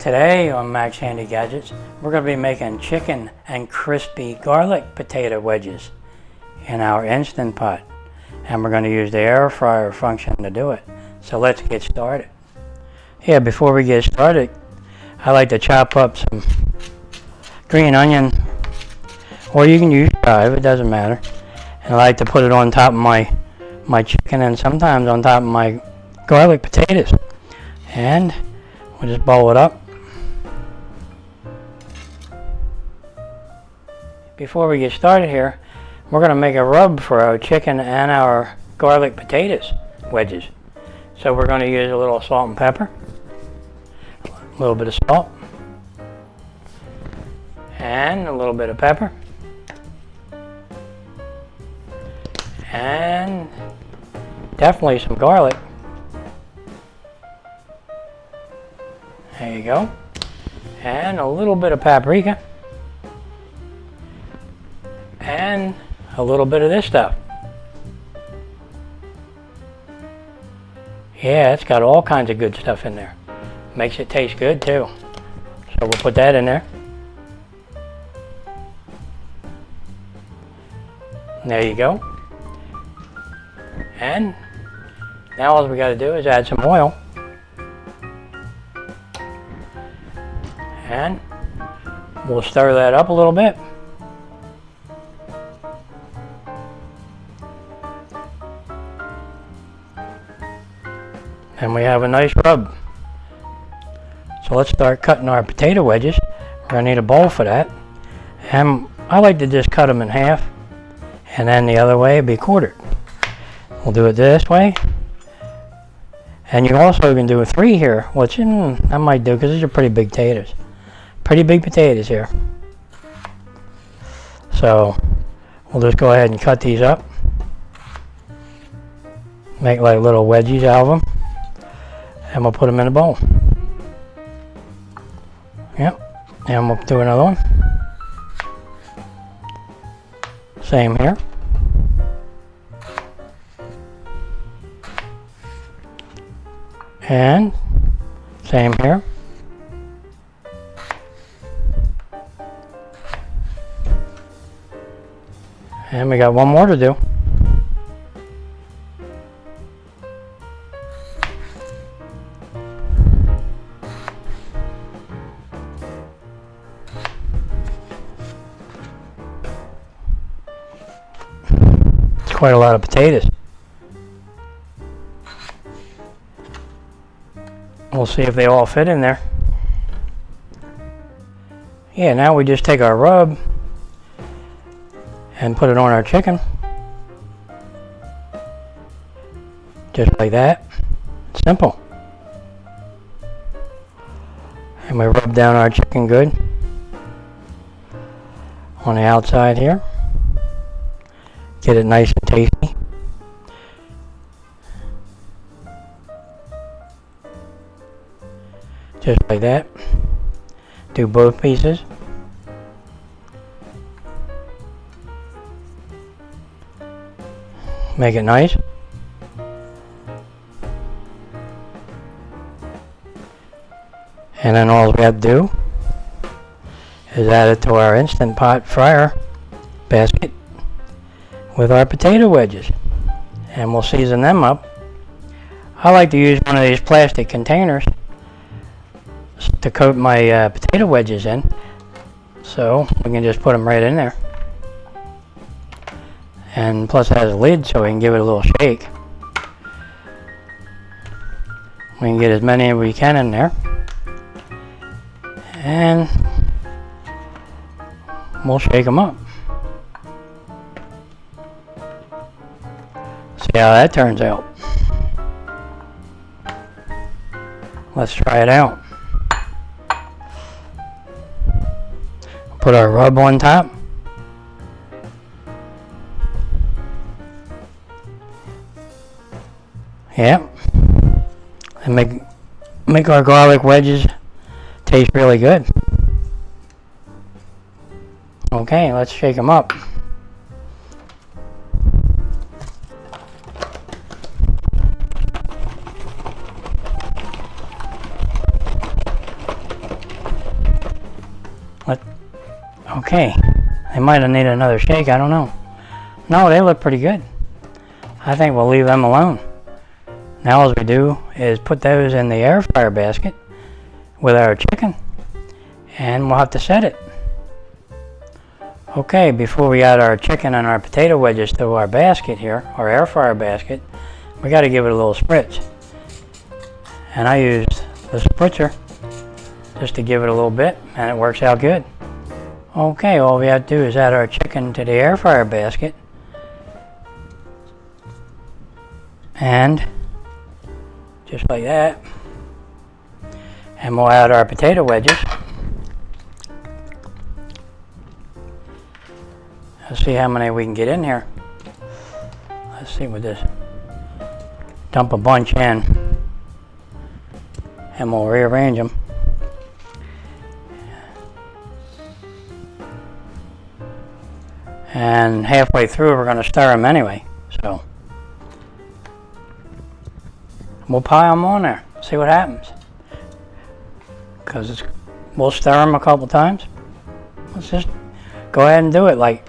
Today on Max Handy Gadgets, we're going to be making chicken and crispy garlic potato wedges in our Instant Pot. And we're going to use the air fryer function to do it. So let's get started. Yeah, before we get started, I like to chop up some green onion, or you can use chive, it doesn't matter. And I like to put it on top of my chicken and sometimes on top of my garlic potatoes. And we'll just bowl it up. Before we get started here, we're going to make a rub for our chicken and our garlic potatoes wedges. So we're going to use a little salt and pepper, a little bit of salt, and a little bit of pepper, and definitely some garlic. There you go. And a little bit of paprika. And a little bit of this stuff. Yeah, it's got all kinds of good stuff in there. Makes it taste good too. So we'll put that in there. There you go. And now all we got to do is add some oil. And we'll stir that up a little bit. And we have a nice rub. So let's start cutting our potato wedges. We're going to need a bowl for that. And I like to just cut them in half. And then the other way be quartered. We'll do it this way. And you also can do a 3 here, which I might do because these are pretty big potatoes. Pretty big potatoes here. So we'll just go ahead and cut these up. Make like little wedges out of them. And we'll put them in a bowl. Yep. And we'll do another one. Same here. And same here. And we got one more to do. It's quite a lot of potatoes. We'll see if they all fit in there. Yeah, now we just take our rub and put it on our chicken. Just like that. Simple. And we rub down our chicken good on the outside here. Get it nice and tasty. Just like that. Do both pieces. Make it nice. And then all we have to do is add it to our Instant Pot fryer basket with our potato wedges. And we'll season them up. I like to use one of these plastic containers to coat my potato wedges in. So we can just put them right in there. And plus it has a lid so we can give it a little shake. We can get as many as we can in there. And we'll shake them up. See how that turns out. Let's try it out. Put our rub on top. Yep. And make our garlic wedges taste really good. Okay, let's shake them up. Okay, they might have needed another shake, I don't know. No, they look pretty good. I think we'll leave them alone. Now all we do is put those in the air fryer basket with our chicken, and we'll have to set it. Okay, before we add our chicken and our potato wedges to our basket here, our air fryer basket, we got to give it a little spritz. And I used the spritzer just to give it a little bit, and it works out good. Okay, all we have to do is add our chicken to the air fryer basket, and just like that. And we'll add our potato wedges. Let's see how many we can get in here. Let's see with this. Dump a bunch in, and we'll rearrange them. And halfway through, we're going to stir them anyway. So we'll pile them on there, see what happens. Because we'll stir them a couple times. Let's just go ahead and do it. Like,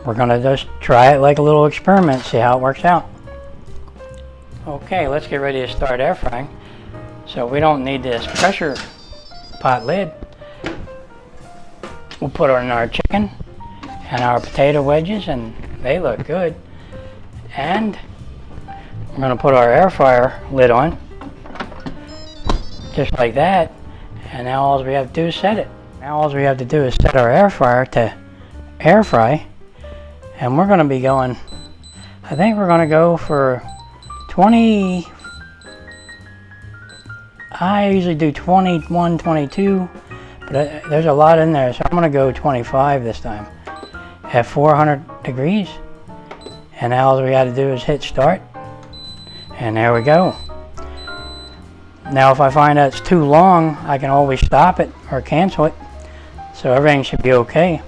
we're going to just try it like a little experiment, see how it works out. Okay, let's get ready to start air frying. So we don't need this pressure pot lid. We'll put in our chicken and our potato wedges, and they look good. And we're going to put our air fryer lid on, just like that. And now all we have to do is set it. Now all we have to do is set our air fryer to air fry. And we're going to be going, I think we're going to go for 20, I usually do 21, 22, but there's a lot in there, so I'm going to go 25 this time at 400 degrees. And now all we got to do is hit start, and there we go. Now if I find that's too long, I can always stop it or cancel it, so everything should be okay.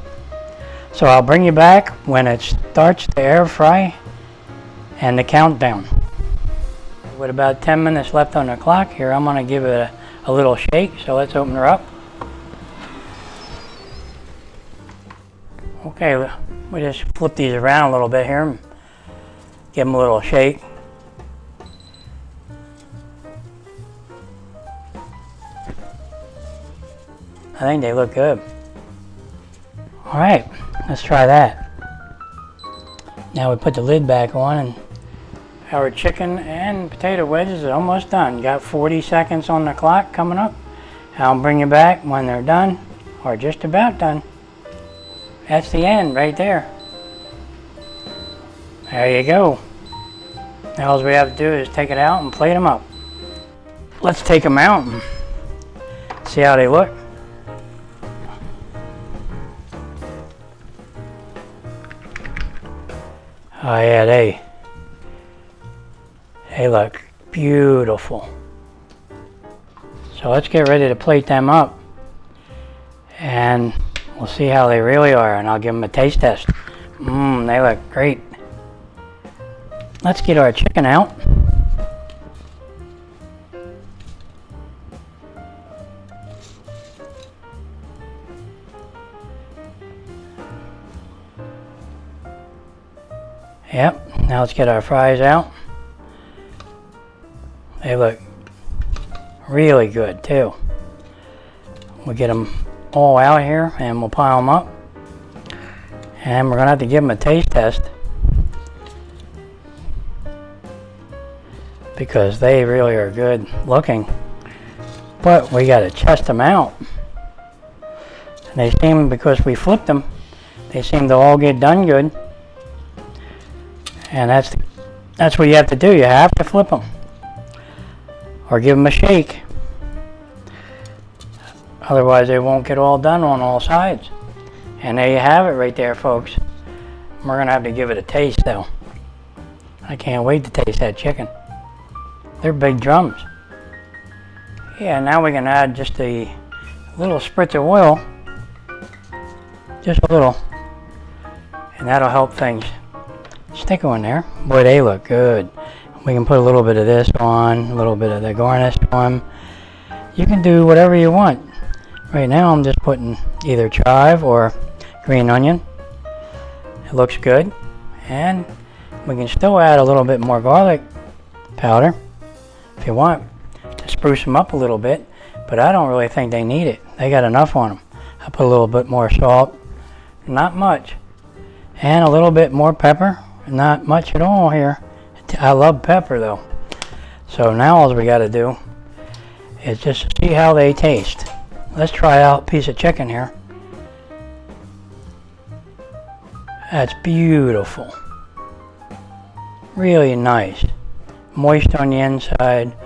So I'll bring you back when it starts to air fry and the countdown. With about 10 minutes left on the clock here, I'm going to give it a little shake, so let's open her up. Okay, we just flip these around a little bit here and give them a little shake. I think they look good. Alright, let's try that. Now we put the lid back on, and our chicken and potato wedges are almost done. Got 40 seconds on the clock coming up. I'll bring you back when they're done, or just about done. That's the end right there. There you go. Now all we have to do is take it out and plate them up. Let's take them out and see how they look. Oh yeah, they look beautiful. So let's get ready to plate them up, and we'll see how they really are, and I'll give them a taste test. They look great. Let's get our chicken out. Yep, now let's get our fries out. They look really good too. We'll get them all out here and we'll pile them up. And we're going to have to give them a taste test, because they really are good looking. But we got to test them out. And they seem, because we flipped them, they seem to all get done good. And that's what you have to do. You have to flip them or give them a shake. Otherwise they won't get all done on all sides. And there you have it right there, folks. We're going to have to give it a taste though. I can't wait to taste that chicken. They're big drums. Yeah, now we can add just a little spritz of oil. Just a little. And that'll help things stick on there. Boy, they look good. We can put a little bit of this on, a little bit of the garnish on. You can do whatever you want. Right now I'm just putting either chive or green onion. It looks good. And we can still add a little bit more garlic powder if you want to spruce them up a little bit, but I don't really think they need it. They got enough on them. I'll put a little bit more salt, not much, and a little bit more pepper, not much at all here. I love pepper though. So now all we got to do is just see how they taste. Let's try out a piece of chicken here. That's beautiful. Really nice. Moist on the inside,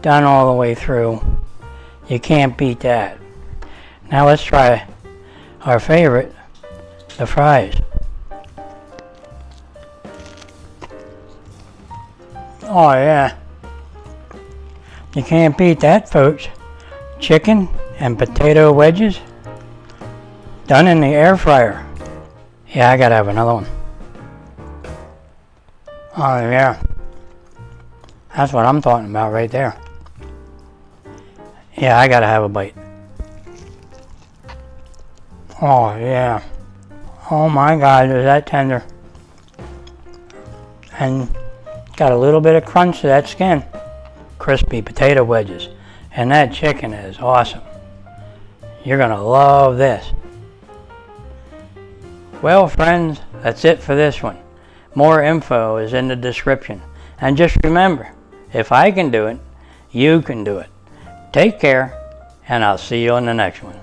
done all the way through. You can't beat that. Now let's try our favorite, the fries. Oh yeah. You can't beat that, folks. Chicken and potato wedges done in the air fryer. Yeah, I gotta have another one. Oh yeah. That's what I'm talking about right there. Yeah, I gotta have a bite. Oh yeah. Oh my God, is that tender. And got a little bit of crunch to that skin. Crispy potato wedges. And that chicken is awesome. You're gonna love this. Well friends, that's it for this one. More info is in the description. And just remember, if I can do it, you can do it. Take care, and I'll see you on the next one.